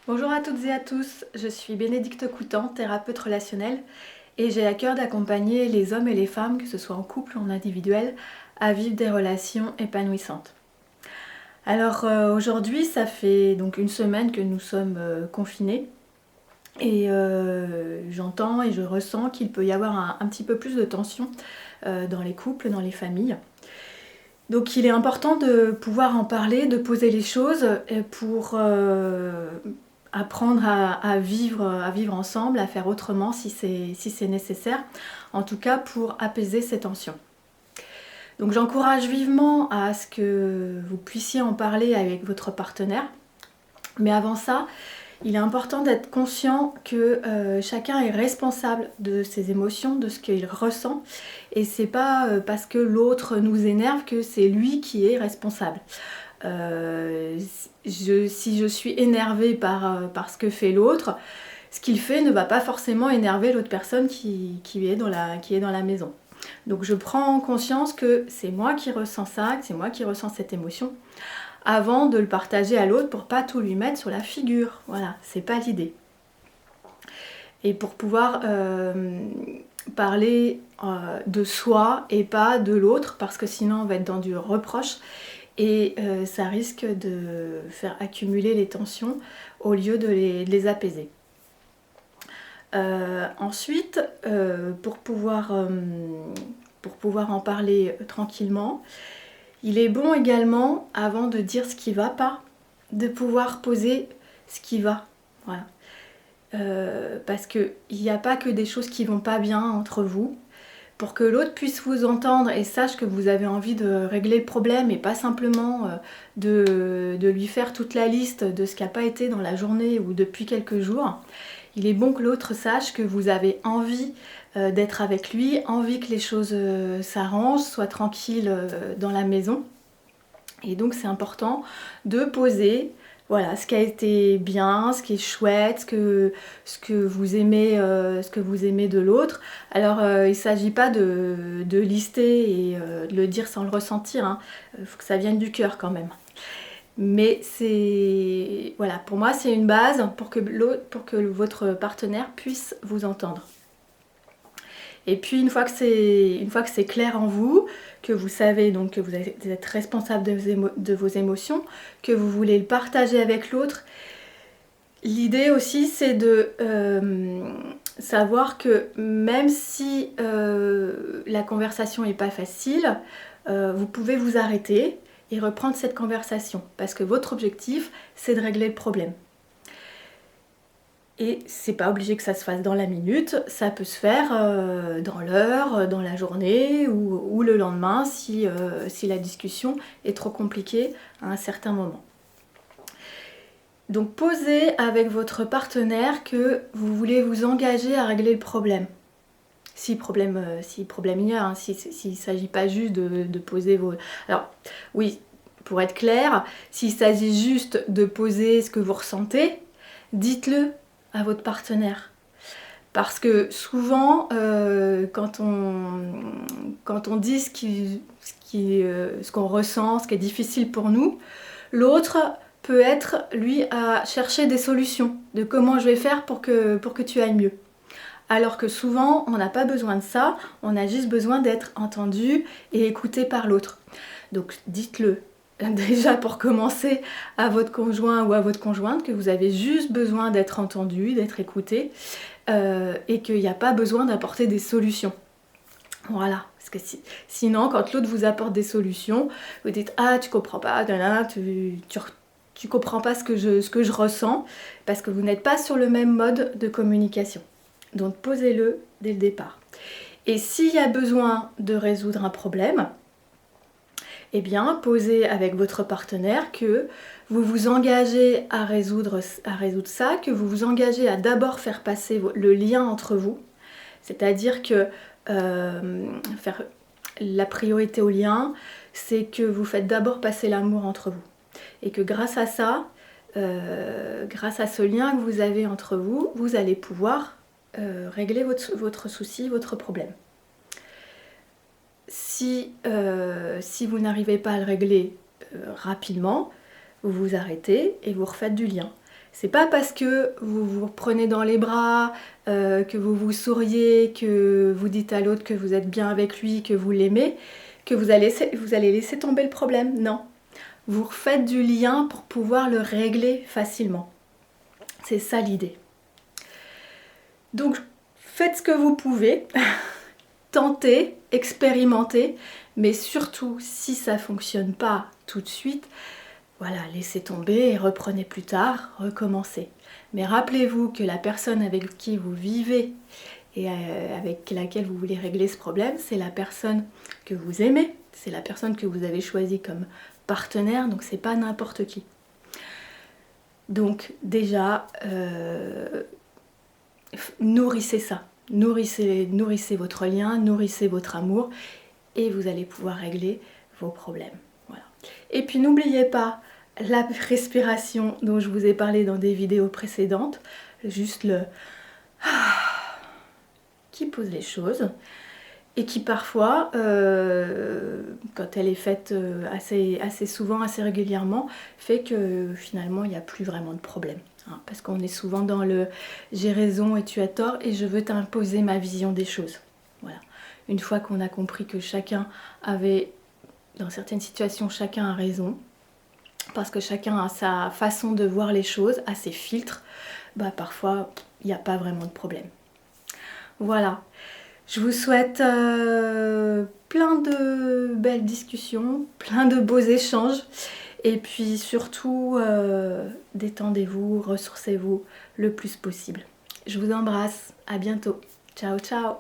Bonjour à toutes et à tous, je suis Bénédicte Coutan, thérapeute relationnelle et j'ai à cœur d'accompagner les hommes et les femmes, que ce soit en couple ou en individuel, à vivre des relations épanouissantes. Alors aujourd'hui, ça fait donc une semaine que nous sommes confinés et j'entends et je ressens qu'il peut y avoir un petit peu plus de tension dans les couples, dans les familles. Donc il est important de pouvoir en parler, de poser les choses pour apprendre à vivre ensemble, à faire autrement si c'est nécessaire, en tout cas pour apaiser ces tensions. Donc j'encourage vivement à ce que vous puissiez en parler avec votre partenaire, mais avant ça, il est important d'être conscient que chacun est responsable de ses émotions, de ce qu'il ressent, et c'est pas parce que l'autre nous énerve que c'est lui qui est responsable. Si je suis énervée par ce que fait l'autre, ce qu'il fait ne va pas forcément énerver l'autre personne qui est dans la maison. Donc je prends conscience que c'est moi qui ressens ça, que c'est moi qui ressens cette émotion, avant de le partager à l'autre pour pas tout lui mettre sur la figure. Voilà, c'est pas l'idée. Et pour pouvoir parler de soi et pas de l'autre, parce que sinon on va être dans du reproche et ça risque de faire accumuler les tensions au lieu de les apaiser. Ensuite, pour pouvoir en parler tranquillement, il est bon également, avant de dire ce qui ne va pas, de pouvoir poser ce qui va. Voilà. Parce qu'il n'y a pas que des choses qui ne vont pas bien entre vous. Pour que l'autre puisse vous entendre et sache que vous avez envie de régler le problème et pas simplement de lui faire toute la liste de ce qui n'a pas été dans la journée ou depuis quelques jours, il est bon que l'autre sache que vous avez envie d'être avec lui, envie que les choses s'arrangent, soient tranquilles dans la maison. Et donc c'est important de poser voilà, ce qui a été bien, ce qui est chouette, ce que vous aimez de l'autre. Alors il ne s'agit pas de lister et de le dire sans le ressentir, hein. Faut que ça vienne du cœur quand même. Mais c'est voilà, pour moi c'est une base pour que votre partenaire puisse vous entendre. Et puis une fois que c'est clair en vous, que vous savez donc que vous êtes responsable de vos émotions, que vous voulez le partager avec l'autre, l'idée aussi c'est de savoir que même si la conversation n'est pas facile, vous pouvez vous arrêter et reprendre cette conversation parce que votre objectif c'est de régler le problème. Et c'est pas obligé que ça se fasse dans la minute, ça peut se faire dans l'heure, dans la journée ou le lendemain si la discussion est trop compliquée à un certain moment. Donc posez avec votre partenaire que vous voulez vous engager à régler le problème. Si problème il y a, hein, s'il ne s'agit pas juste de poser vos... Alors oui, pour être clair, s'il s'agit juste de poser ce que vous ressentez, dites-le à votre partenaire. Parce que souvent, quand on dit ce qu'on ressent, ce qui est difficile pour nous, l'autre peut être, lui, à chercher des solutions de comment je vais faire pour que tu ailles mieux. Alors que souvent, on n'a pas besoin de ça, on a juste besoin d'être entendu et écouté par l'autre. Donc dites-le déjà pour commencer à votre conjoint ou à votre conjointe que vous avez juste besoin d'être entendu, d'être écouté et qu'il n'y a pas besoin d'apporter des solutions. Voilà, parce que sinon quand l'autre vous apporte des solutions, vous dites « Ah, tu comprends pas, tu comprends pas ce que je ressens » parce que vous n'êtes pas sur le même mode de communication. Donc posez-le dès le départ. Et s'il y a besoin de résoudre un problème, eh bien, posez avec votre partenaire que vous vous engagez à résoudre ça, que vous vous engagez à d'abord faire passer le lien entre vous, c'est-à-dire que faire la priorité au lien, c'est que vous faites d'abord passer l'amour entre vous. Et que grâce à ça, grâce à ce lien que vous avez entre vous, vous allez pouvoir régler votre souci, votre problème. Si vous n'arrivez pas à le régler rapidement, vous vous arrêtez et vous refaites du lien. C'est pas parce que vous vous prenez dans les bras, que vous vous souriez, que vous dites à l'autre que vous êtes bien avec lui, que vous l'aimez, que vous allez laisser tomber le problème. Non. Vous refaites du lien pour pouvoir le régler facilement. C'est ça l'idée. Donc, faites ce que vous pouvez, tentez, expérimentez, mais surtout, si ça ne fonctionne pas tout de suite, voilà, laissez tomber et reprenez plus tard, recommencez. Mais rappelez-vous que la personne avec qui vous vivez et avec laquelle vous voulez régler ce problème, c'est la personne que vous aimez, c'est la personne que vous avez choisie comme partenaire, donc c'est pas n'importe qui. Donc déjà, nourrissez ça, nourrissez votre lien, nourrissez votre amour et vous allez pouvoir régler vos problèmes. Voilà. Et puis n'oubliez pas la respiration dont je vous ai parlé dans des vidéos précédentes, juste le qui pose les choses et qui parfois, quand elle est faite assez souvent, assez régulièrement, fait que finalement il n'y a plus vraiment de problème. Hein, parce qu'on est souvent dans le j'ai raison et tu as tort et je veux t'imposer ma vision des choses. Voilà. Une fois qu'on a compris que chacun avait, dans certaines situations, chacun a raison, parce que chacun a sa façon de voir les choses, a ses filtres, bah parfois il n'y a pas vraiment de problème. Voilà. Je vous souhaite plein de belles discussions, plein de beaux échanges et puis surtout détendez-vous, ressourcez-vous le plus possible. Je vous embrasse, à bientôt. Ciao ciao.